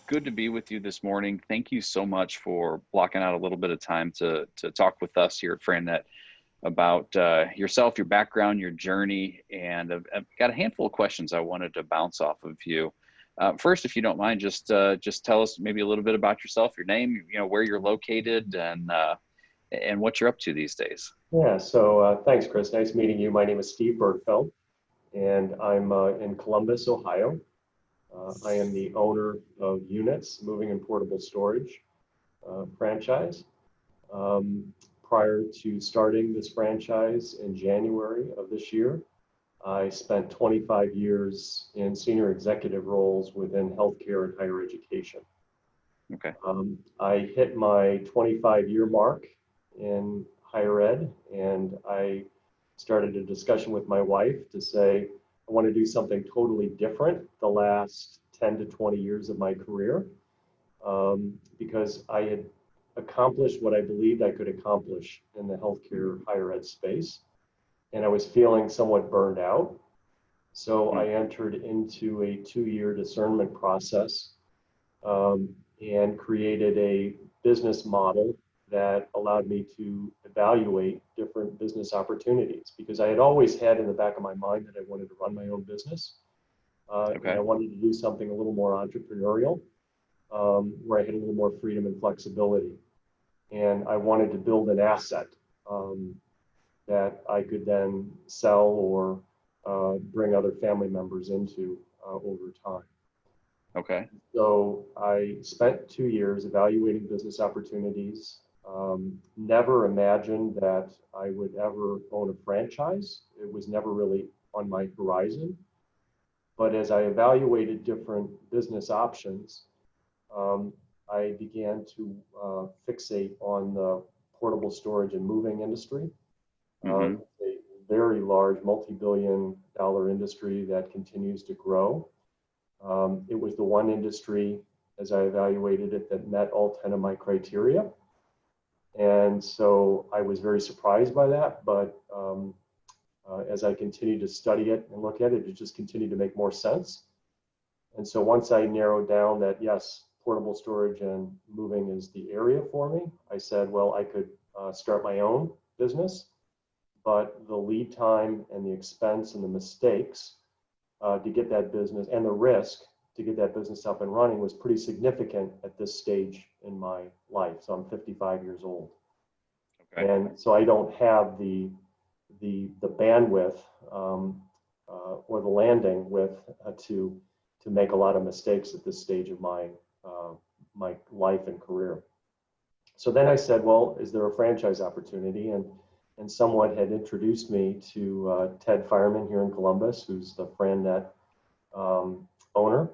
good to be with you this morning. Thank you so much for blocking out a little bit of time to talk with us here at FranNet about yourself, your background, your journey, and I've got a handful of questions I wanted to bounce off of you. First, if you don't mind, just tell us maybe a little bit about yourself, your name, where you're located, and what you're up to these days. Yeah, thanks, Chris. Nice meeting you. My name is Steve Bergfeld, and I'm in Columbus, Ohio. I am the owner of Units Moving and Portable Storage franchise. Prior to starting this franchise in January of this year, I spent 25 years in senior executive roles within healthcare and higher education. Okay. I hit my 25-year mark in higher ed, and I started a discussion with my wife to say, I want to do something totally different the last 10 to 20 years of my career, because I had accomplished what I believed I could accomplish in the healthcare higher ed space, and I was feeling somewhat burned out. So I entered into a 2-year discernment process and created a business model that allowed me to evaluate different business opportunities, because I had always had in the back of my mind that I wanted to run my own business. And I wanted to do something a little more entrepreneurial, where I had a little more freedom and flexibility. And I wanted to build an asset that I could then sell or bring other family members into over time. Okay. So I spent 2 years evaluating business opportunities. Never imagined that I would ever own a franchise. It was never really on my horizon. But as I evaluated different business options, I began to fixate on the portable storage and moving industry. Mm-hmm. A very large multi-billion-dollar industry that continues to grow. It was the one industry, as I evaluated it, that met all 10 of my criteria. And so I was very surprised by that, but as I continued to study it and look at it, it just continued to make more sense. And so once I narrowed down that, yes, portable storage and moving is the area for me, I said, well, I could start my own business, but the lead time and the expense and the mistakes to get that business and the risk to get that business up and running was pretty significant at this stage in my life. So I'm 55 years old. Okay. And so I don't have the bandwidth or the landing width to make a lot of mistakes at this stage of my my life and career. So then I said, well, is there a franchise opportunity? And someone had introduced me to Ted Fireman here in Columbus, who's the FranNet owner.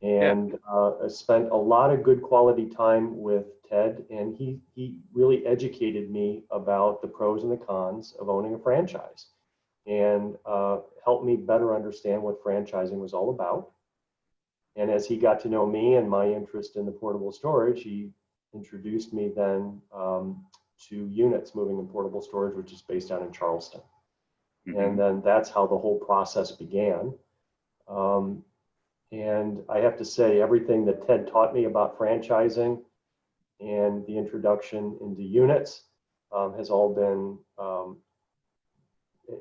And I spent a lot of good quality time with Ted, and he really educated me about the pros and the cons of owning a franchise, and helped me better understand what franchising was all about. And as he got to know me and my interest in the portable storage, he introduced me then to Units Moving and Portable Storage, which is based down in Charleston. Mm-hmm. And then that's how the whole process began. And I have to say, everything that Ted taught me about franchising and the introduction into Units has all been,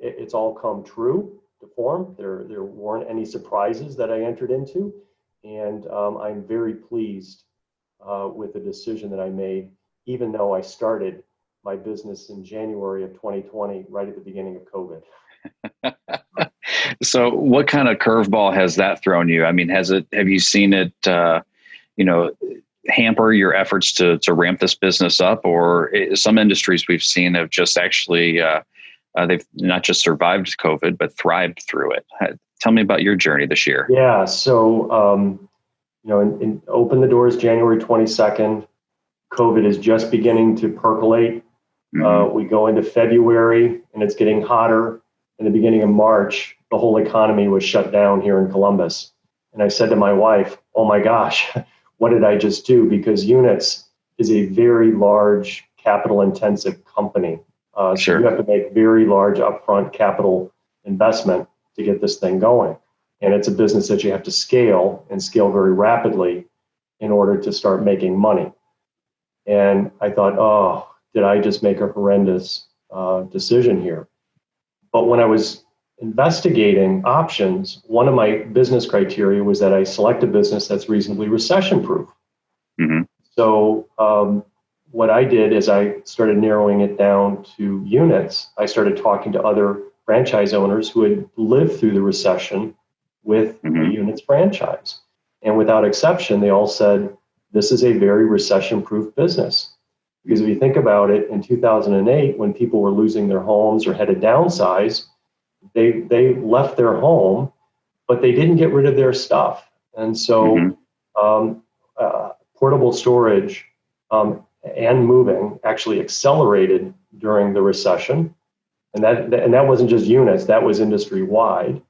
it's all come true to form. There weren't any surprises that I entered into. And I'm very pleased with the decision that I made, even though I started my business in January of 2020, right at the beginning of COVID. So what kind of curveball has that thrown you? I mean, have you seen it, hamper your efforts to ramp this business up? Or some industries we've seen have just actually, they've not just survived COVID, but thrived through it. Tell me about your journey this year. Yeah. So, open the doors January 22nd. COVID is just beginning to percolate. Mm-hmm. We go into February and it's getting hotter. In the beginning of March, the whole economy was shut down here in Columbus. And I said to my wife, oh my gosh, what did I just do? Because Units is a very large capital intensive company. Sure. So you have to make very large upfront capital investment to get this thing going. And it's a business that you have to scale and scale very rapidly. in order to start making money. And I thought, oh, did I just make a horrendous decision here? But when I was investigating options, one of my business criteria was that I select a business that's reasonably recession proof. Mm-hmm. So what I did is I started narrowing it down to units. I started talking to other franchise owners who had lived through the recession with a units franchise. And without exception, they all said, this is a very recession-proof business. Because if you think about it, in 2008, when people were losing their homes or had to downsize, they left their home, but they didn't get rid of their stuff. And so portable storage and moving actually accelerated during the recession. And that wasn't just units, that was industry wide.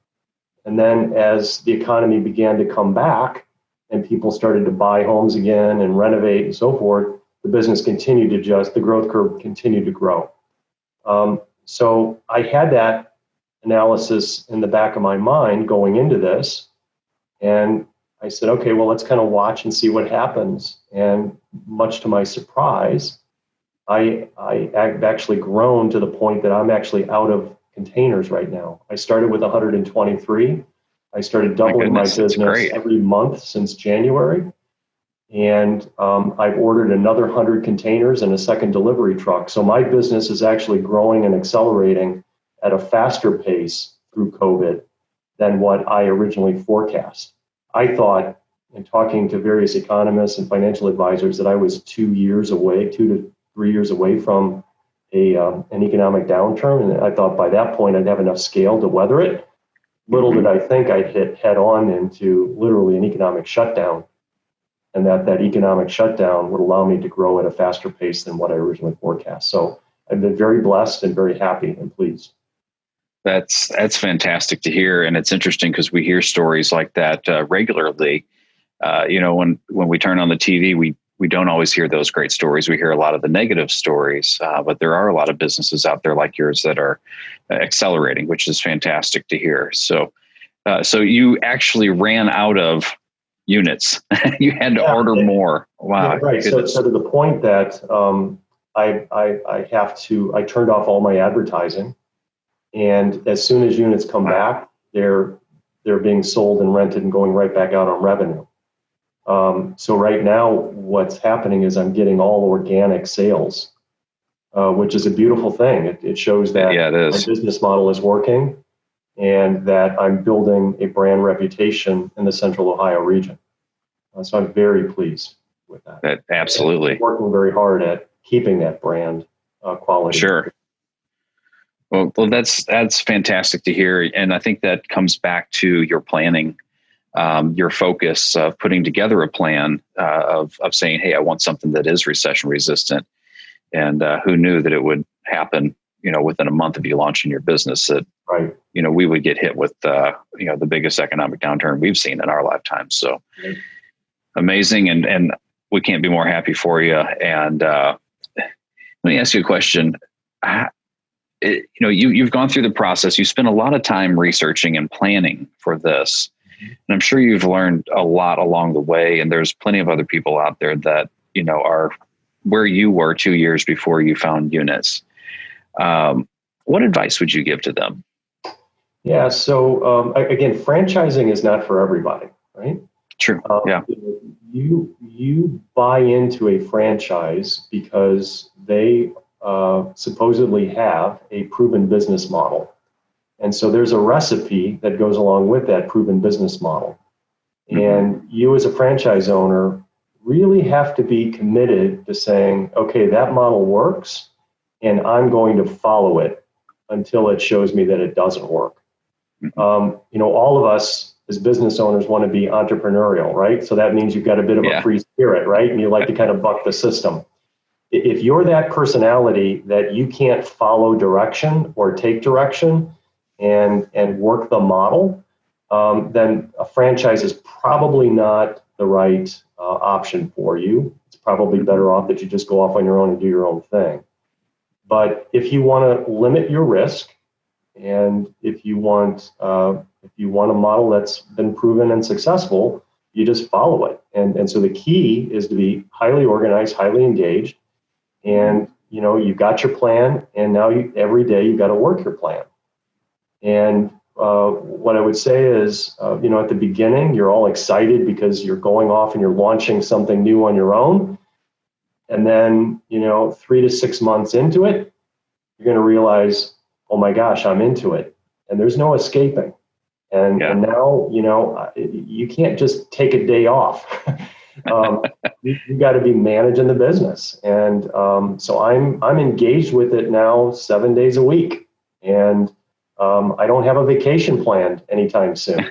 And then as the economy began to come back and people started to buy homes again and renovate and so forth, the business continued to the growth curve continued to grow. So I had that analysis in the back of my mind going into this. And I said, okay, well, let's kind of watch and see what happens. And much to my surprise, I've actually grown to the point that I'm actually out of containers right now. I started with 123. I started doubling my business every month since January. And I've ordered another 100 containers and a second delivery truck. So my business is actually growing and accelerating at a faster pace through COVID than what I originally forecast. I thought, in talking to various economists and financial advisors, that I was 2 to 3 years away from an economic downturn. And I thought by that point I'd have enough scale to weather it. Little did I think I'd hit head on into literally an economic shutdown, and that economic shutdown would allow me to grow at a faster pace than what I originally forecast. So I've been very blessed and very happy and pleased. That's fantastic to hear. And it's interesting because we hear stories like that regularly. When we turn on the TV, we don't always hear those great stories. We hear a lot of the negative stories, but there are a lot of businesses out there like yours that are accelerating, which is fantastic to hear. So you actually ran out of units. You had to order more. Wow. Yeah, right. So to the point that I turned off all my advertising, and as soon as units come back, they're being sold and rented and going right back out on revenue. So right now, what's happening is I'm getting all organic sales, which is a beautiful thing. It shows that my business model is working and that I'm building a brand reputation in the Central Ohio region. So I'm very pleased with that. Absolutely. I'm working very hard at keeping that brand quality. Sure. Well, that's fantastic to hear. And I think that comes back to your planning, your focus of putting together a plan of saying, hey, I want something that is recession resistant. And who knew that it would happen, within a month of you launching your business, that, we would get hit with, the biggest economic downturn we've seen in our lifetime. So amazing. And we can't be more happy for you. And let me ask you a question. You've gone through the process. You spent a lot of time researching and planning for this. And I'm sure you've learned a lot along the way. And there's plenty of other people out there that, are where you were 2 years before you found units. What advice would you give to them? Yeah. So again, franchising is not for everybody, right? True. Yeah. You buy into a franchise because they supposedly have a proven business model. And so there's a recipe that goes along with that proven business model. And you as a franchise owner really have to be committed to saying, okay, that model works, and I'm going to follow it until it shows me that it doesn't work. All of us as business owners want to be entrepreneurial, right? So that means you've got a bit of a free spirit, right? And you like to kind of buck the system. If you're that personality that you can't follow direction or take direction and work the model, then a franchise is probably not the right option for you. It's probably better off that you just go off on your own and do your own thing. But if you want to limit your risk, and if you want a model that's been proven and successful, you just follow it. And so the key is to be highly organized, highly engaged, and you've got your plan, and now every day you've got to work your plan. And what I would say is, at the beginning, you're all excited because you're going off and you're launching something new on your own. And then, 3 to 6 months into it, you're going to realize, oh my gosh, I'm into it. And there's no escaping. And now, you can't just take a day off. You've got to be managing the business. And so I'm engaged with it now 7 days a week. And I don't have a vacation planned anytime soon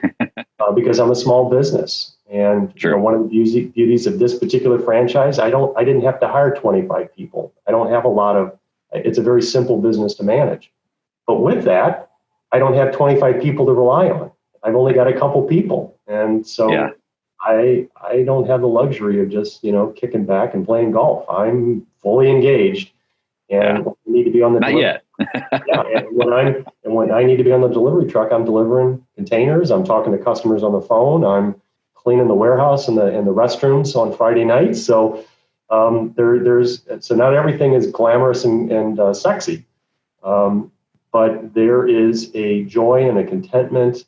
because I'm a small business. And one of the beauties of this particular franchise, I didn't have to hire 25 people. I don't have it's a very simple business to manage. But with that, I don't have 25 people to rely on. I've only got a couple people. And so I don't have the luxury of just, kicking back and playing golf. I'm fully engaged and when I need to be on the Not yet. and when I need to be on the delivery truck, I'm delivering containers. I'm talking to customers on the phone. I'm cleaning the warehouse and the restrooms on Friday nights. So so not everything is glamorous and sexy, but there is a joy and a contentment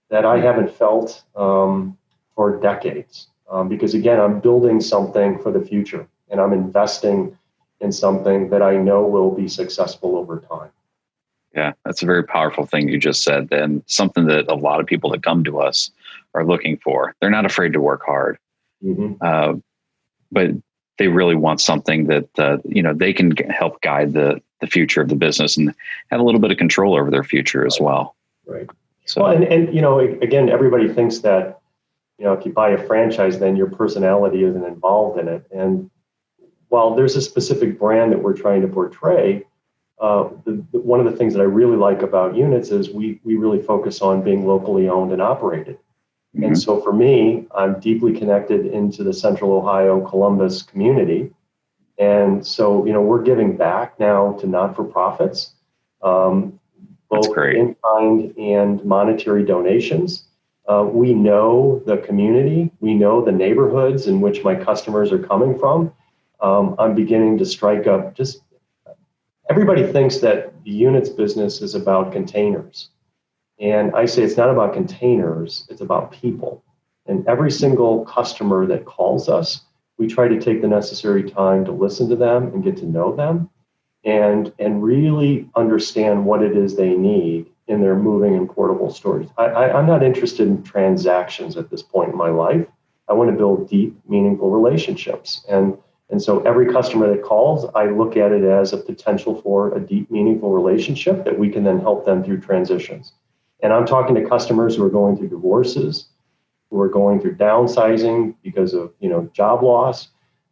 that I haven't felt for decades. Because again, I'm building something for the future, and I'm investing in something that I know will be successful over time. Yeah, that's a very powerful thing you just said, and something that a lot of people that come to us are looking for. They're not afraid to work hard, but they really want something that they can help guide the future of the business and have a little bit of control over their future as well. Right. So, well, and again, everybody thinks that if you buy a franchise, then your personality isn't involved in it. And while there's a specific brand that we're trying to portray, one of the things that I really like about Units is we really focus on being locally owned and operated. And so for me, I'm deeply connected into the Central Ohio, Columbus community. And so, we're giving back now to not-for-profits, both in kind and monetary donations. We know the community, we know the neighborhoods in which my customers are coming from. I'm beginning to strike up everybody thinks that the Units business is about containers. And I say it's not about containers, it's about people. And every single customer that calls us, we try to take the necessary time to listen to them and get to know them and really understand what it is they need in their moving and portable storage. I'm not interested in transactions at this point in my life. I want to build deep, meaningful relationships. And so every customer that calls, I look at it as a potential for a deep, meaningful relationship that we can then help them through transitions. And I'm talking to customers who are going through divorces, who are going through downsizing because of job loss.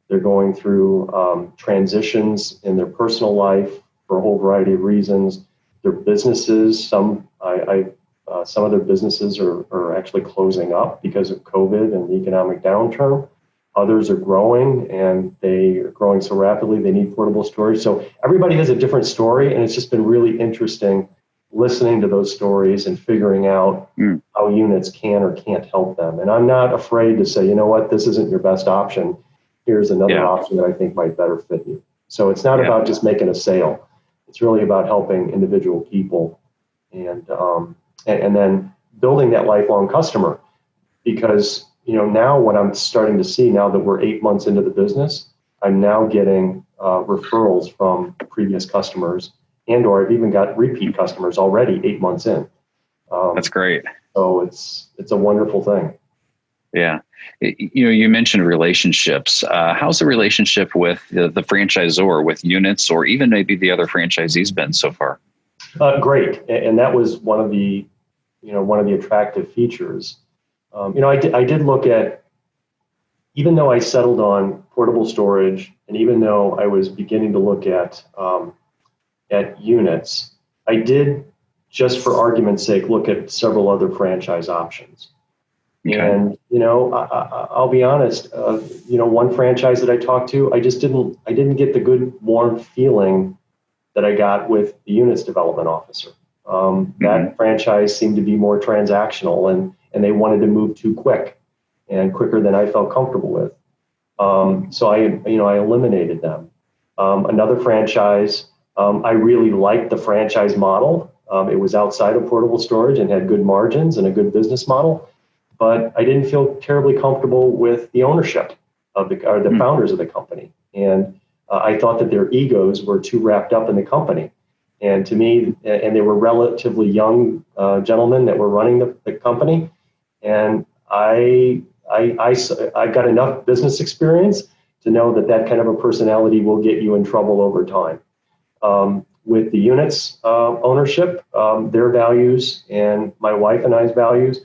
They're going through transitions in their personal life for a whole variety of reasons. Their businesses, some of their businesses are actually closing up because of COVID and the economic downturn. Others are growing, and they are growing so rapidly they need portable storage. So everybody has a different story, and it's just been really interesting listening to those stories and figuring out how Units can or can't help them. And I'm not afraid to say, this isn't your best option. Here's another option that I think might better fit you. So it's not about just making a sale. It's really about helping individual people and then building that lifelong customer. Because, now what I'm starting to see now that we're 8 months into the business, I'm now getting referrals from previous customers, or I've even got repeat customers already 8 months in. That's great. So it's a wonderful thing. Yeah. You mentioned relationships. How's the relationship with the franchisor, with Units, or even maybe the other franchisees been so far? Great. And that was one of the attractive features. I did look at, even though I settled on portable storage, and even though I was beginning to look at Units, I did, just for argument's sake, look at several other franchise options. Okay. And I'll be honest. One franchise that I talked to, I didn't get the good warm feeling that I got with the Units development officer. That franchise seemed to be more transactional, and they wanted to move too quick. and quicker than I felt comfortable with. So I eliminated them. Another franchise, I really liked the franchise model. It was outside of portable storage and had good margins and a good business model, but I didn't feel terribly comfortable with the ownership of the founders of the company. And I thought that their egos were too wrapped up in the company. And to me, and they were relatively young gentlemen that were running the company. And I got enough business experience to know that kind of a personality will get you in trouble over time. With the units ownership, their values and my wife and I's values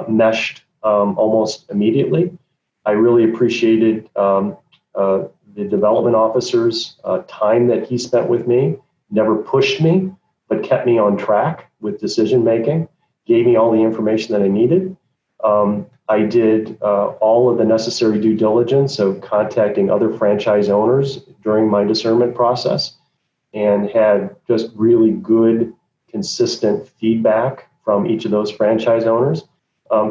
meshed almost immediately. I really appreciated the development officer's time that he spent with me, never pushed me, but kept me on track with decision making, gave me all the information that I needed. I did all of the necessary due diligence of contacting other franchise owners during my discernment process, and had just really good, consistent feedback from each of those franchise owners.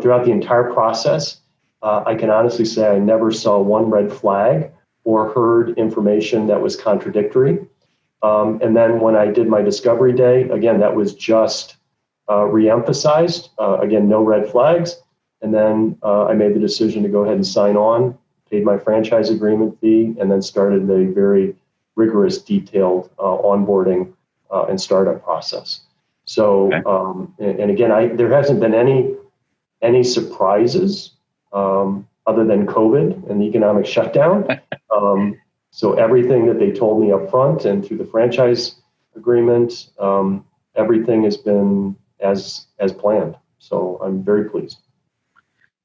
Throughout the entire process, I can honestly say I never saw one red flag or heard information that was contradictory. And then when I did my discovery day, again, that was just reemphasized. Again, no red flags. And then I made the decision to go ahead and sign on, paid my franchise agreement fee, and then started the very rigorous, detailed onboarding and startup process. So, and again, there hasn't been any surprises other than COVID and the economic shutdown. So everything that they told me up front and through the franchise agreement, everything has been as planned. So I'm very pleased.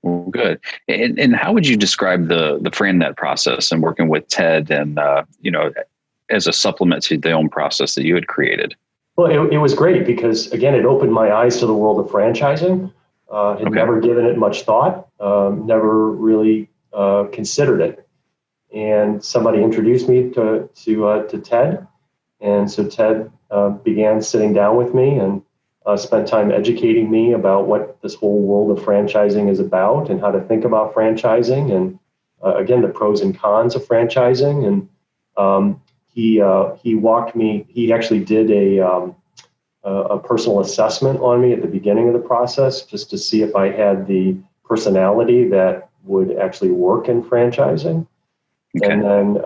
Well, good. And how would you describe the FranNet process and working with Ted and, as a supplement to the own process that you had created? Well, it was great because, again, it opened my eyes to the world of franchising. Had never given it much thought, never really considered it. And somebody introduced me to Ted. And so Ted began sitting down with me and spent time educating me about what this whole world of franchising is about and how to think about franchising and, again, the pros and cons of franchising. And he walked me, he actually did a personal assessment on me at the beginning of the process just to see if I had the personality that would actually work in franchising. Okay. And then,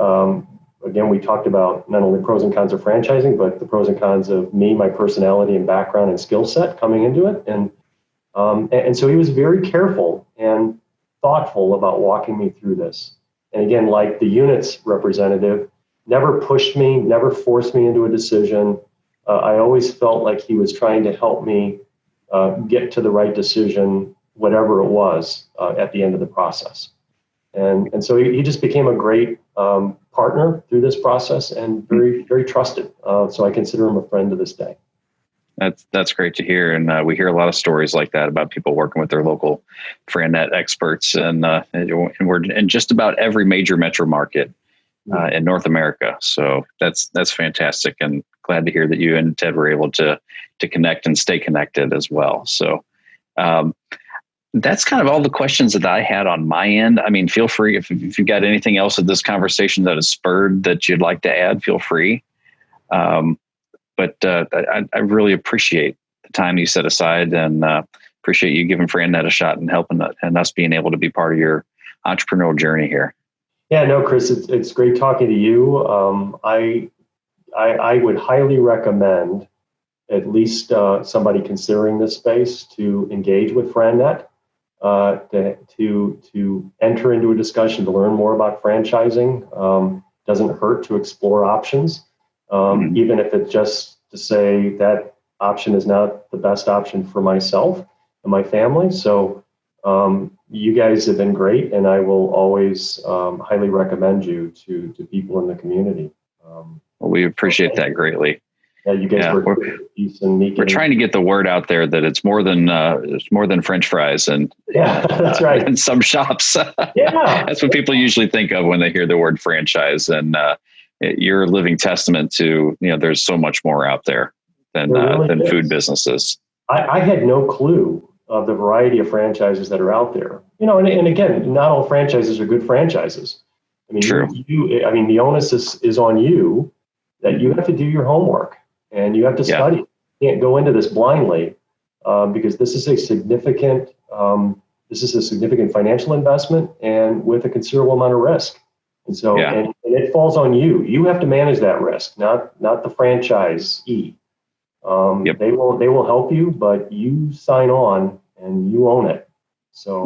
again, we talked about not only pros and cons of franchising, but the pros and cons of me, my personality and background and skill set coming into it. And so he was very careful and thoughtful about walking me through this. And again, like the units representative, never pushed me, never forced me into a decision. I always felt like he was trying to help me get to the right decision, whatever it was, at the end of the process. And so he just became a great partner through this process and very, very trusted. So I consider him a friend to this day. That's great to hear. And we hear a lot of stories like that about people working with their local FranNet experts. And we're in just about every major metro market in North America. So that's fantastic. And glad to hear that you and Ted were able to connect and stay connected as well. So that's kind of all the questions that I had on my end. I mean, feel free if you've got anything else at this conversation that has spurred that you'd like to add, feel free. But I really appreciate the time you set aside and appreciate you giving FranNet a shot and helping and us being able to be part of your entrepreneurial journey here. Yeah, no, Chris, it's great talking to you. I would highly recommend at least somebody considering this space to engage with FranNet. To enter into a discussion to learn more about franchising. Doesn't hurt to explore options, even if it's just to say that option is not the best option for myself and my family. So you guys have been great, and I will always highly recommend you to people in the community. Well, we appreciate that greatly. Yeah, you guys were we're trying to get the word out there that it's more than French fries and that's right. In some shops. Yeah, that's what people usually think of when they hear the word franchise. And you're a living testament to there's so much more out there than food businesses. I had no clue of the variety of franchises that are out there. And again, not all franchises are good franchises. I mean, True. I mean, the onus is on you that you have to do your homework and you have to study. You can't go into this blindly because this is a significant financial investment and with a considerable amount of risk. And so, and it falls on you. You have to manage that risk, not the franchisee. They will help you, but you sign on and you own it. So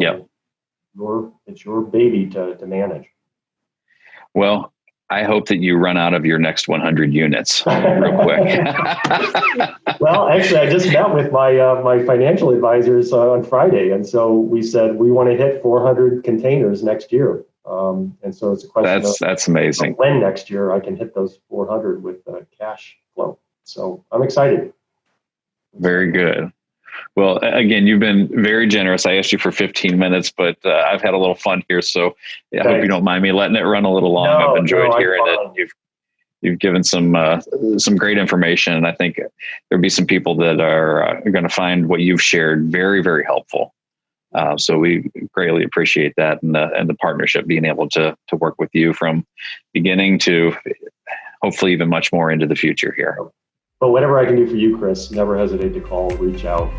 it's your baby to manage. Well, I hope that you run out of your next 100 units real quick. Well, actually, I just met with my financial advisors on Friday, and so we said we want to hit 400 containers next year. And so it's a question that's amazing. of when next year I can hit those 400 with cash flow. So I'm excited. Very good. Well, again, you've been very generous. I asked you for 15 minutes, but I've had a little fun here. So I hope you don't mind me letting it run a little long. I've enjoyed hearing it. You've given some great information. And I think there'll be some people that are going to find what you've shared very, very helpful. So we greatly appreciate that and the partnership, being able to work with you from beginning to hopefully even much more into the future here. But whatever I can do for you, Chris, never hesitate to call, reach out.